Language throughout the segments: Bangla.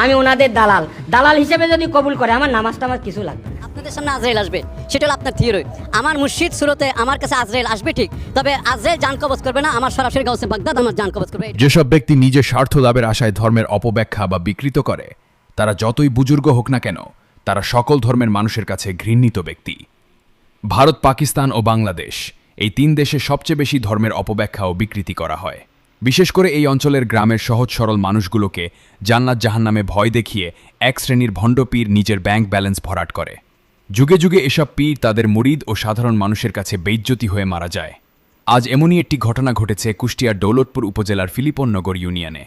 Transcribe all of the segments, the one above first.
আমি ওনাদের দালাল দালাল হিসেবে যদি কবুল করে আমার নামাজ টামাজ কিছু লাগবে না। আপনাদের সামনে আজরাইল আসবে, সেটা হলো আপনার থিওরি। আমার মুর্শিদ সুরতে আমার কাছে আজরাইল আসবে ঠিক, তবে আজরাইল জান কবজ করবে না, আমার সরাসরি গাউসে বাগদাদ আমার জান কবজ করবে। যেসব ব্যক্তি নিজের স্বার্থ লাভের আশায় ধর্মের অপব্যাখ্যা বা বিকৃত করে, তারা যতই বুজুর্গ হোক না কেন, তারা সকল ধর্মের মানুষের কাছে ঘৃণিত ব্যক্তি। ভারত, পাকিস্তান ও বাংলাদেশ এই 3 দেশে সবচেয়ে বেশি ধর্মের অপব্যাখ্যা ও বিকৃতি করা হয়। বিশেষ করে এই অঞ্চলের গ্রামের সহজ সরল মানুষগুলোকে জান্নাত জাহান্নামে ভয় দেখিয়ে এক শ্রেণীর ভণ্ড পীর নিজের ব্যাংক ব্যালেন্স ভরাট করে। যুগে যুগে এসব পীর তাদের মুরিদ ও সাধারণ মানুষের কাছে বেইজ্জতি হয়ে মারা যায়। আজ এমনই একটি ঘটনা ঘটেছে কুষ্টিয়ার দৌলতপুর উপজেলার ফিলিপনগর ইউনিয়নে।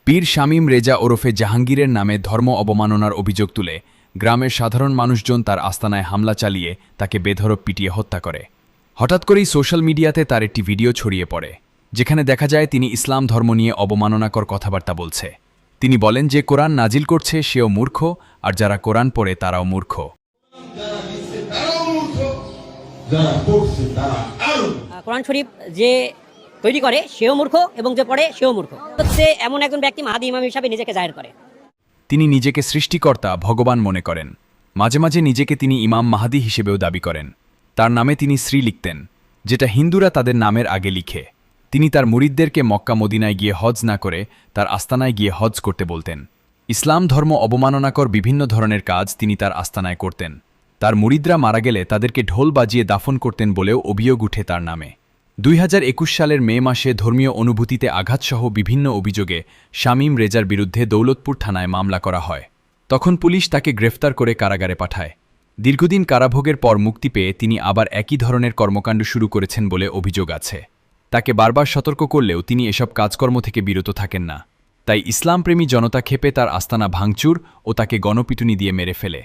পীর শামীম রেজা ওরফে জাহাঙ্গীরের নামে ধর্ম অবমাননার অভিযোগ তুলে গ্রামের সাধারণ মানুষজন তার আস্তানায় হামলা চালিয়ে তাকে বেধড়ক পিটিয়ে হত্যা করে। হঠাৎ করেই সোশ্যাল মিডিয়াতে তার একটি ভিডিও ছড়িয়ে পড়ে, যেখানে দেখা যায় তিনি ইসলাম ধর্ম নিয়ে অবমাননাকর কথাবার্তা বলছে। তিনি বলেন যে কোরআন নাজিল করছে সেও মূর্খ, আর যারা কোরআন পড়ে তারাও মূর্খ। কোরআন শরীফ যে তৈরি করে সেও মূর্খ এবং যে পড়ে সেও মূর্খ। হচ্ছে এমন একজন ব্যক্তি মাহাদি ইমাম হিসাবে নিজেকে জাহির করে। তিনি নিজেকে সৃষ্টিকর্তা ভগবান মনে করেন। মাঝে মাঝে নিজেকে তিনি ইমাম মাহাদি হিসেবেও দাবি করেন। তার নামে তিনি শ্রী লিখতেন, যেটা হিন্দুরা তাদের নামের আগে লিখে। তিনি তার মুরিদদেরকে মক্কা মদিনায় গিয়ে হজ না করে তার আস্তানায় গিয়ে হজ করতে বলতেন। ইসলাম ধর্ম অবমাননাকর বিভিন্ন ধরনের কাজ তিনি তার আস্তানায় করতেন। তার মুরিদরা মারা গেলে তাদেরকে ঢোল বাজিয়ে দাফন করতেন বলেও অভিযোগ উঠে তার নামে। 2021 সালের মে মাসে ধর্মীয় অনুভূতিতে আঘাতসহ বিভিন্ন অভিযোগে শামীম রেজার বিরুদ্ধে দৌলতপুর থানায় মামলা করা হয়। তখন পুলিশ তাকে গ্রেফতার করে কারাগারে পাঠায়। দীর্ঘদিন কারাভোগের পর মুক্তি পেয়ে তিনি আবার একই ধরনের কর্মকাণ্ড শুরু করেছেন বলে অভিযোগ আছে। তাকে বারবার সতর্ক করলেও তিনি এসব কাজকর্ম থেকে বিরত থাকেন না। তাই ইসলামপ্রেমী জনতা ক্ষেপে তার আস্তানা ভাঙচুর ও তাকে গণপিটুনি দিয়ে মেরে ফেলে।